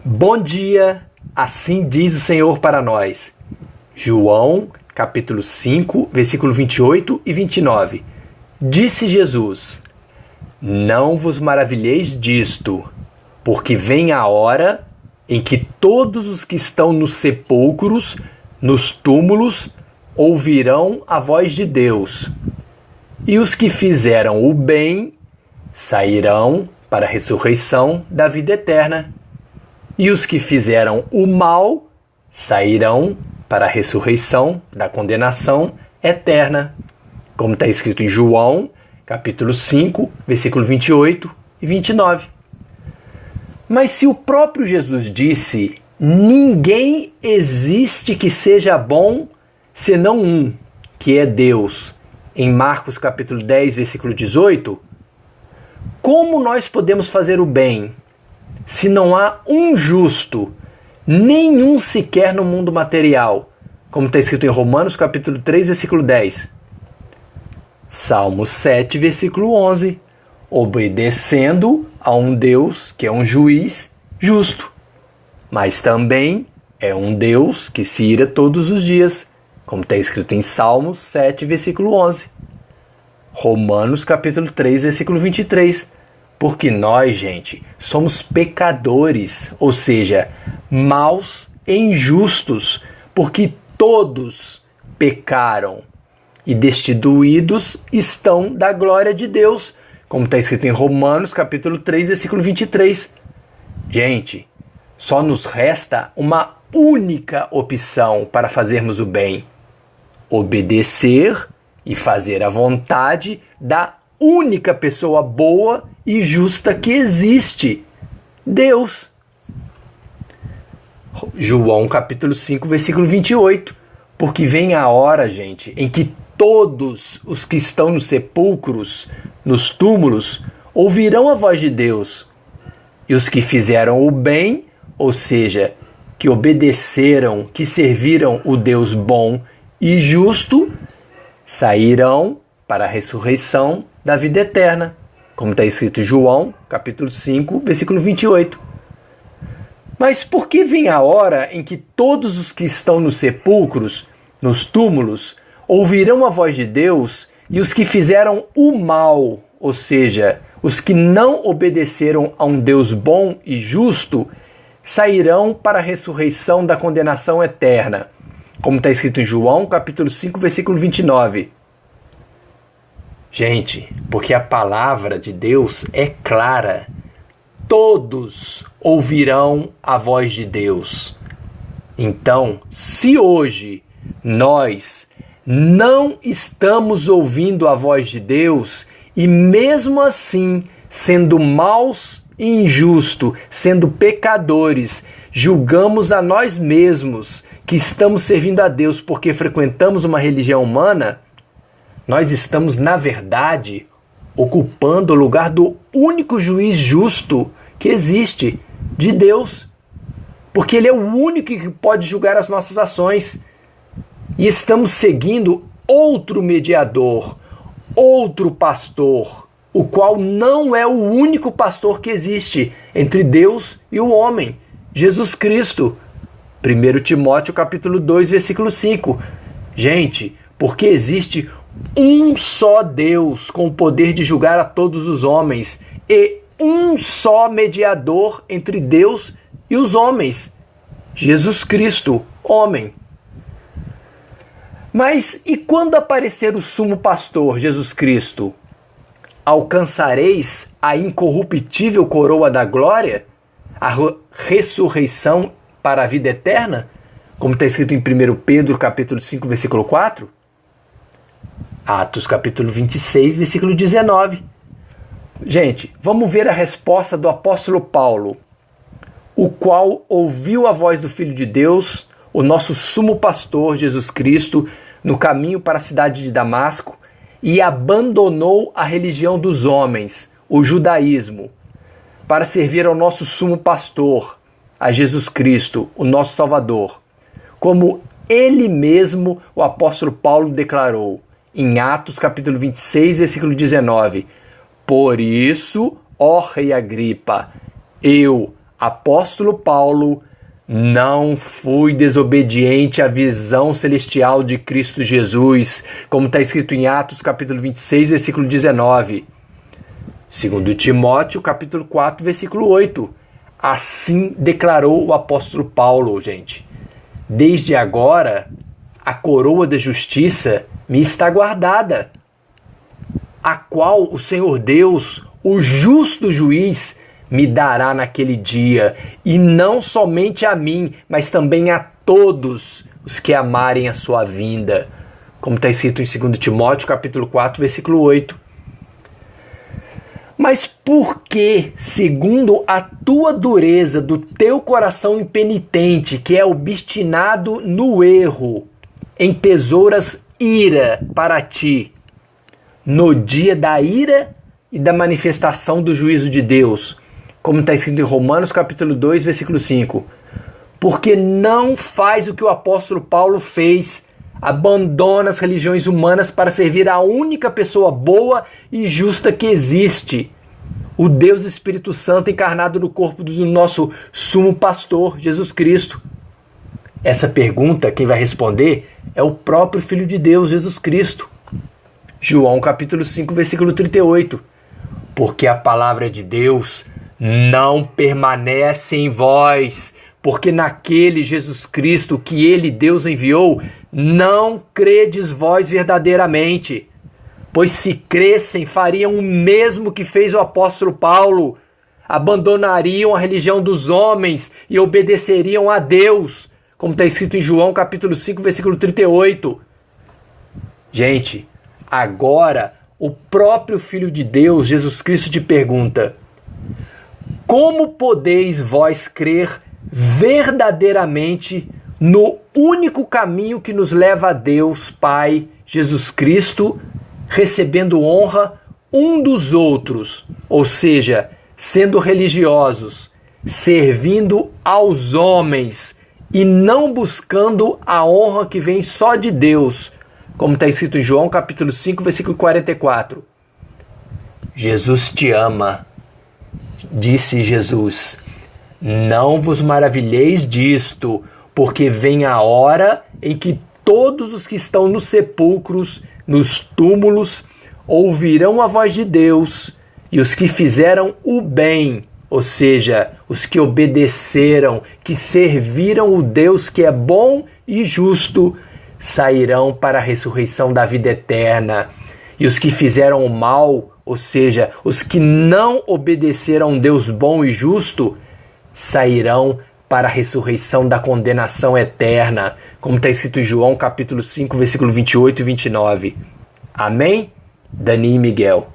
Bom dia, assim diz o Senhor para nós. João, capítulo 5, versículo 28 e 29. Disse Jesus: Não vos maravilheis disto, porque vem a hora em que todos os que estão nos sepulcros, nos túmulos, ouvirão a voz de Deus. E os que fizeram o bem sairão para a ressurreição da vida eterna. E os que fizeram o mal sairão para a ressurreição da condenação eterna. Como está escrito em João, capítulo 5, versículo 28 e 29. Mas se o próprio Jesus disse: ninguém existe que seja bom senão um, que é Deus, em Marcos capítulo 10, versículo 18, como nós podemos fazer o bem se não há um justo, nenhum sequer no mundo material, como está escrito em Romanos capítulo 3, versículo 10. Salmo 7, versículo 11, obedecendo a um Deus que é um juiz justo, mas também é um Deus que se ira todos os dias, como está escrito em Salmos 7, versículo 11. Romanos capítulo 3, versículo 23. Porque nós, gente, somos pecadores, ou seja, maus e injustos, porque todos pecaram e destituídos estão da glória de Deus, como está escrito em Romanos capítulo 3, versículo 23. Gente, só nos resta uma única opção para fazermos o bem: obedecer e fazer a vontade da única pessoa boa e justa que existe, Deus. João capítulo 5, versículo 28. Porque vem a hora, gente, em que todos os que estão nos sepulcros, nos túmulos, ouvirão a voz de Deus. E os que fizeram o bem, ou seja, que obedeceram, que serviram o Deus bom e justo, sairão para a ressurreição da vida eterna, como está escrito em João, capítulo 5, versículo 28. Mas por que vem a hora em que todos os que estão nos sepulcros, nos túmulos, ouvirão a voz de Deus, e os que fizeram o mal, ou seja, os que não obedeceram a um Deus bom e justo, sairão para a ressurreição da condenação eterna, como está escrito em João, capítulo 5, versículo 29. Gente, porque a palavra de Deus é clara. Todos ouvirão a voz de Deus. Então, se hoje nós não estamos ouvindo a voz de Deus e mesmo assim, sendo maus e injustos, sendo pecadores, julgamos a nós mesmos que estamos servindo a Deus porque frequentamos uma religião humana, nós estamos, na verdade, ocupando o lugar do único juiz justo que existe, de Deus. Porque Ele é o único que pode julgar as nossas ações. E estamos seguindo outro mediador, outro pastor, o qual não é o único pastor que existe entre Deus e o homem, Jesus Cristo. 1 Timóteo capítulo 2, versículo 5. Gente, porque existe um só Deus com o poder de julgar a todos os homens e um só mediador entre Deus e os homens, Jesus Cristo, homem. Mas e quando aparecer o sumo pastor, Jesus Cristo? Alcançareis a incorruptível coroa da glória? A ressurreição para a vida eterna? Como está escrito em 1 Pedro capítulo 5, versículo 4? Atos capítulo 26, versículo 19. Gente, vamos ver a resposta do apóstolo Paulo, o qual ouviu a voz do Filho de Deus, o nosso sumo pastor Jesus Cristo, no caminho para a cidade de Damasco, e abandonou a religião dos homens, o judaísmo, para servir ao nosso sumo pastor, a Jesus Cristo, o nosso Salvador. Como ele mesmo, o apóstolo Paulo, declarou em Atos capítulo 26, versículo 19: Por isso, ó rei Agripa, eu, apóstolo Paulo não fui desobediente à visão celestial de Cristo Jesus, como está escrito em Atos capítulo 26, versículo 19. Segundo Timóteo, capítulo 4, versículo 8. Assim declarou o apóstolo Paulo, gente. Desde agora, a coroa da justiça me está guardada, a qual o Senhor Deus, o justo juiz, me dará naquele dia, e não somente a mim, mas também a todos os que amarem a sua vinda. Como está escrito em 2 Timóteo, capítulo 4, versículo 8. Mas por que, segundo a tua dureza do teu coração impenitente, que é obstinado no erro, entesouras ira para ti, no dia da ira e da manifestação do juízo de Deus, como está escrito em Romanos capítulo 2, versículo 5. Porque não faz o que o apóstolo Paulo fez, abandona as religiões humanas para servir a única pessoa boa e justa que existe, o Deus Espírito Santo encarnado no corpo do nosso sumo pastor, Jesus Cristo. Essa pergunta, quem vai responder é o próprio Filho de Deus, Jesus Cristo. João capítulo 5, versículo 38. Porque a palavra de Deus não permanece em vós, porque naquele Jesus Cristo que ele, Deus, enviou, não credes vós verdadeiramente. Pois se cressem, fariam o mesmo que fez o apóstolo Paulo, abandonariam a religião dos homens e obedeceriam a Deus, como está escrito em João capítulo 5, versículo 38. Gente, agora o próprio Filho de Deus, Jesus Cristo, te pergunta: como podeis vós crer verdadeiramente no único caminho que nos leva a Deus Pai, Jesus Cristo, recebendo honra um dos outros, ou seja, sendo religiosos, servindo aos homens e não buscando a honra que vem só de Deus, como está escrito em João capítulo 5, versículo 44. Jesus te ama, disse Jesus. Não vos maravilheis disto, porque vem a hora em que todos os que estão nos sepulcros, nos túmulos, ouvirão a voz de Deus, e os que fizeram o bem, ou seja, os que obedeceram, que serviram o Deus que é bom e justo, sairão para a ressurreição da vida eterna. E os que fizeram o mal, ou seja, os que não obedeceram a um Deus bom e justo, sairão para a ressurreição da condenação eterna, como está escrito em João capítulo 5, versículo 28 e 29. Amém? Dani e Miguel.